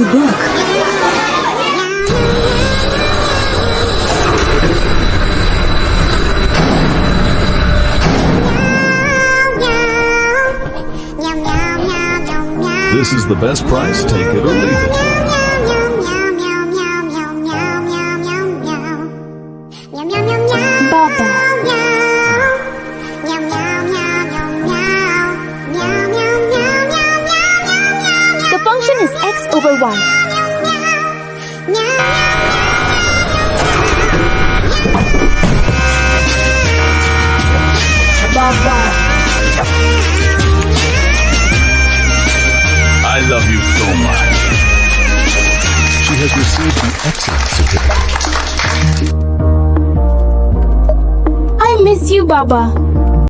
new book. This is the best price. Take it or leave it. Baba. The function is x over y. Baba. I love you so much. She has received an excellent certificate. I miss you, Baba.